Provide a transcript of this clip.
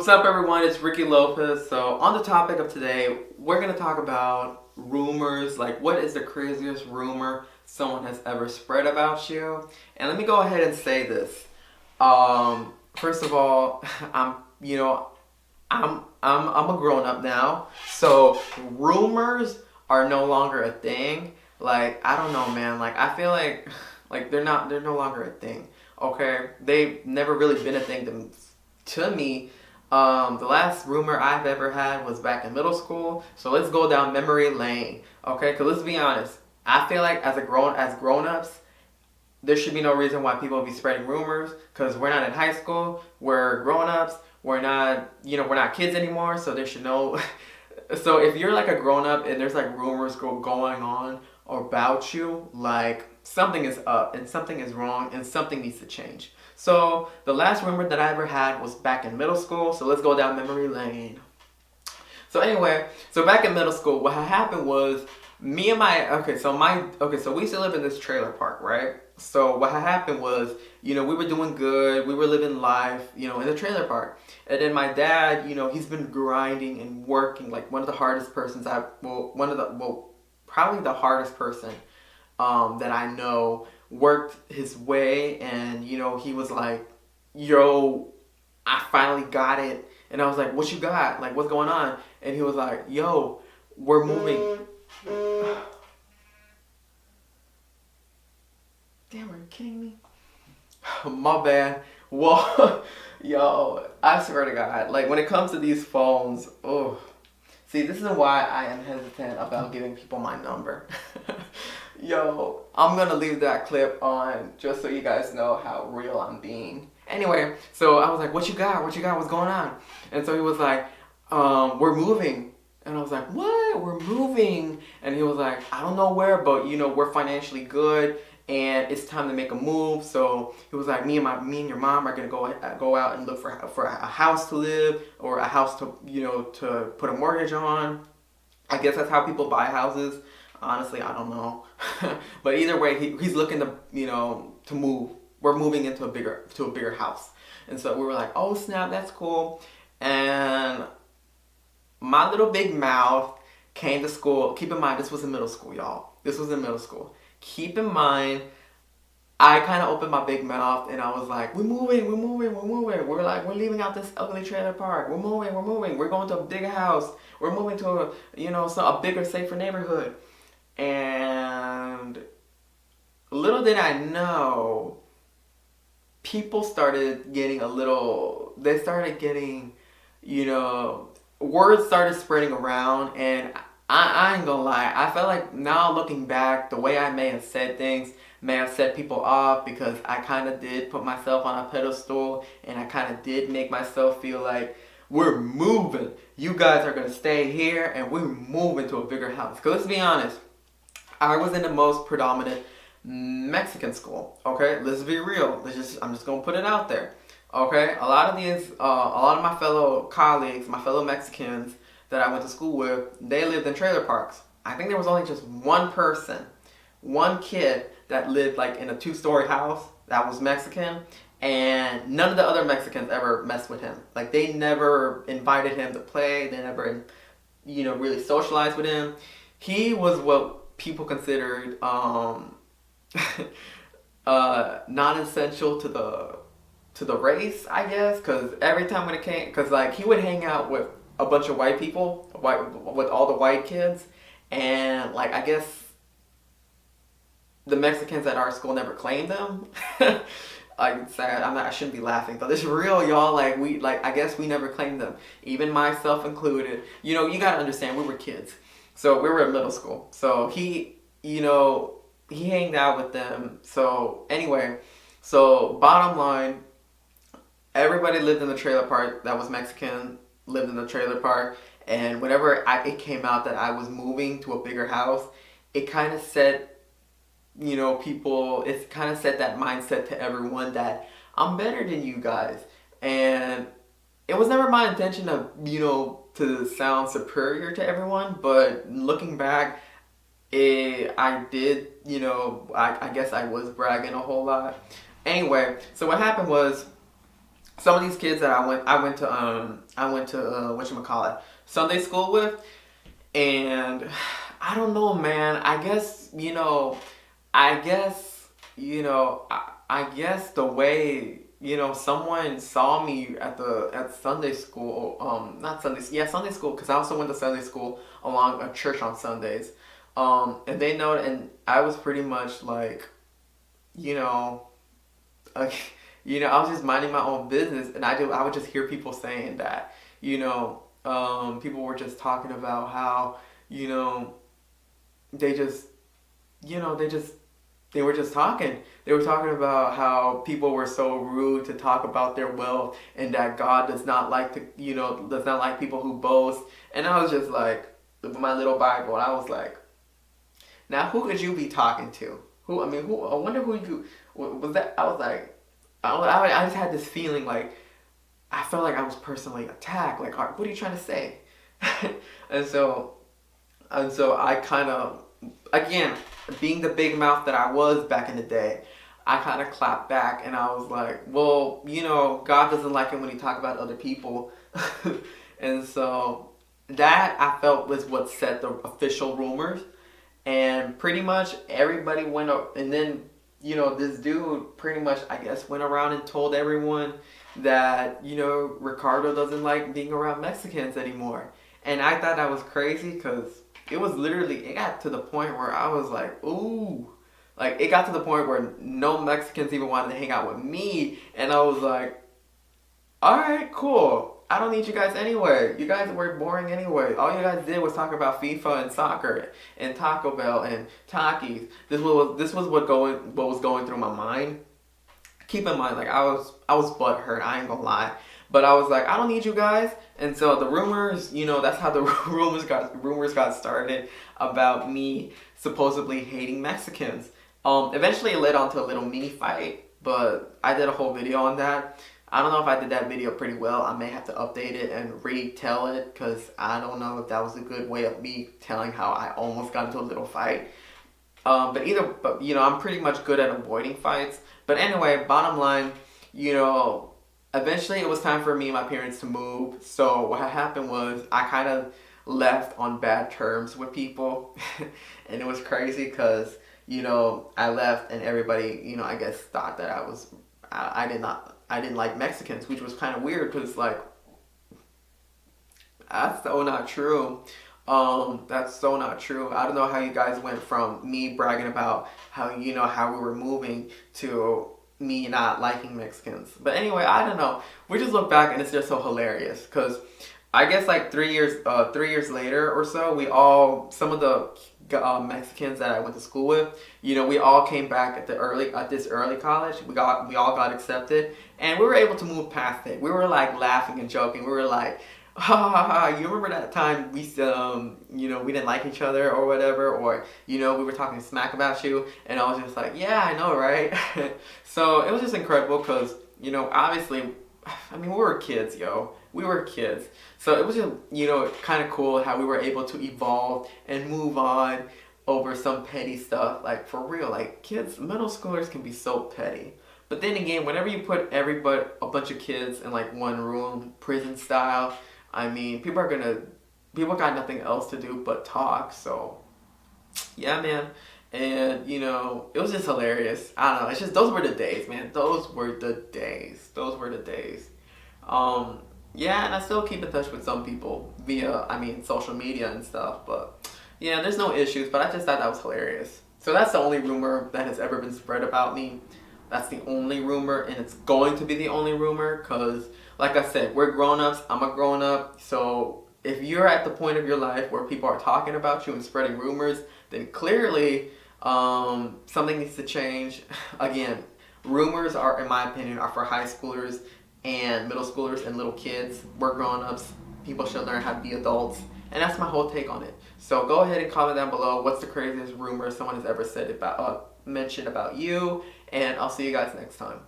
What's up, everyone? It's Ricky Lopez. So, on the topic of today, we're going to talk about rumors. Like, what is the craziest rumor someone has ever spread about you? And let me go ahead and say this. First of all, I'm, you know, I'm a grown up now, so rumors are no longer a thing. Like, I don't know, man. Like, I feel like they're no longer a thing. Okay, they've never really been a thing to me. The last rumor I've ever had was back in middle school. So let's go down memory lane. Okay, because let's be honest. I feel like as grown ups, there should be no reason why people be spreading rumors. Because we're not in high school. We're grown ups. We're not kids anymore. So there should no. So if you're like a grown up and there's like rumors going on about you, like something is up and something is wrong and something needs to change. So the last rumor that I ever had was back in middle school. So let's go down memory lane. So anyway, so back in middle school, what had happened was me and so we used to live in this trailer park, right? So what had happened was, we were doing good, we were living life, in the trailer park. And then my dad, he's been grinding and working like one of the hardest persons probably the hardest person that I know, worked his way, and he was like, yo, I finally got it. And I was like, what you got? Like, what's going on? And he was like, yo, we're moving. Damn, are you kidding me? My bad. Well, yo, I swear to God, like when it comes to these phones, oh, see, this is why I am hesitant about giving people my number. Yo, I'm gonna leave that clip on just so you guys know how real I'm being. Anyway, so I was like, what you got? What you got? What's going on? And so he was like, we're moving. And I was like, what? We're moving. And he was like, I don't know where, but we're financially good and it's time to make a move. So he was like, me and your mom are gonna go out and look for a house to live, or a house to to put a mortgage on. I guess that's how people buy houses. Honestly, I don't know. But either way, he's looking to move. We're moving into a bigger house. And so we were like, oh snap, that's cool. And my little big mouth came to school. Keep in mind, this was in middle school, y'all. This was in middle school. Keep in mind, I kind of opened my big mouth and I was like, we're moving. We're leaving out this ugly trailer park. We're moving. We're going to a bigger house. We're moving to a bigger, safer neighborhood. And little did I know, people started getting words started spreading around, and I ain't gonna lie, I felt like now looking back, the way I may have said things may have set people off, because I kind of did put myself on a pedestal, and I kind of did make myself feel like, we're moving. You guys are gonna stay here, and we're moving to a bigger house. Because let's be honest, I was in the most predominant Mexican school. Okay, let's be real. I'm just gonna put it out there. Okay, a lot of my fellow colleagues, my fellow Mexicans that I went to school with, they lived in trailer parks. I think there was only just one kid that lived like in a 2-story house that was Mexican, and none of the other Mexicans ever messed with him. Like, they never invited him to play. They never, really socialized with him. He was what people considered non-essential to the race, I guess, because every time when it came, because like he would hang out with a bunch of white people, with all the white kids, and like I guess the Mexicans at our school never claimed them. I shouldn't be laughing, but it's real, y'all. I guess we never claimed them, even myself included. You gotta understand, we were kids. So we were in middle school. So he hanged out with them. So anyway, so bottom line, everybody lived in the trailer park that was Mexican, lived in the trailer park. And whenever it came out that I was moving to a bigger house, it kind of set, it kind of set that mindset to everyone that I'm better than you guys. And it was never my intention to sound superior to everyone, but looking back, I did, I guess I was bragging a whole lot. Anyway, so what happened was, some of these kids that I went to whatchamacallit, Sunday school with, and I don't know, man. I guess, I guess the way, someone saw me at Sunday school, not Sunday, yeah, Sunday school, because I also went to Sunday school along a church on Sundays. And they know, and I was pretty much like, you know, like, I was just minding my own business, and I would just hear people saying that, people were just talking about how, you know, they just, they just they were just talking. They were talking about how people were so rude to talk about their wealth, and that God does not like does not like people who boast. And I was just like, with my little Bible, and I was like, now who could you be talking to? Who, I mean, who, I wonder who you, was that? I was like, I just had this feeling like, I felt like I was personally attacked. Like, what are you trying to say? and so, and so I kind of, again, being the big mouth that I was back in the day, I kind of clapped back and I was like, well, God doesn't like it when you talk about other people. and so that I felt was what set the official rumors. And pretty much everybody went up, and then, this dude pretty much, I guess, went around and told everyone that, Ricardo doesn't like being around Mexicans anymore. And I thought that was crazy because it got to the point where I was like, ooh. Like, it got to the point where no Mexicans even wanted to hang out with me. And I was like, alright, cool. I don't need you guys anyway. You guys were boring anyway. All you guys did was talk about FIFA and soccer and Taco Bell and Takis. This was what was going through my mind. Keep in mind, like, I was butthurt. I ain't gonna lie. But I was like, I don't need you guys. And so the rumors, that's how the rumors got started about me supposedly hating Mexicans. Eventually it led on to a little mini fight, but I did a whole video on that. I don't know if I did that video pretty well. I may have to update it and retell it because I don't know if that was a good way of me telling how I almost got into a little fight. I'm pretty much good at avoiding fights. But anyway, bottom line, eventually it was time for me and my parents to move. So what had happened was I kind of left on bad terms with people. and it was crazy because, I left and everybody, I guess thought that I didn't like Mexicans, which was kind of weird because, like, that's so not true. That's so not true. I don't know how you guys went from me bragging about how, how we were moving to me not liking Mexicans. But anyway, I don't know. We just look back and it's just so hilarious because I guess like 3 years later or so, some of the Mexicans that I went to school with, we all came back at this early college. We all got accepted, and we were able to move past it. We were like laughing and joking. We were like, ha ha ha! You remember that time we we didn't like each other or whatever, or we were talking smack about you, and I was just like, yeah, I know, right? So it was just incredible because obviously, I mean, we were kids, yo. We were kids. So it was just, kind of cool how we were able to evolve and move on over some petty stuff. Like, for real, like, middle schoolers can be so petty. But then again, whenever you put a bunch of kids in, like, one room, prison style, I mean, people got nothing else to do but talk. So, yeah, man. And, it was just hilarious. I don't know. It's just, those were the days, man. Those were the days. Those were the days. Yeah, and I still keep in touch with some people via, social media and stuff. But, yeah, there's no issues. But I just thought that was hilarious. So that's the only rumor that has ever been spread about me. That's the only rumor, and it's going to be the only rumor because, like I said, we're grown-ups. I'm a grown-up. So if you're at the point of your life where people are talking about you and spreading rumors, then clearly something needs to change. Again, rumors in my opinion, are for high schoolers and middle schoolers and little kids. We're grown-ups. People should learn how to be adults. And that's my whole take on it. So go ahead and comment down below what's the craziest rumor someone has ever mentioned about you. And I'll see you guys next time.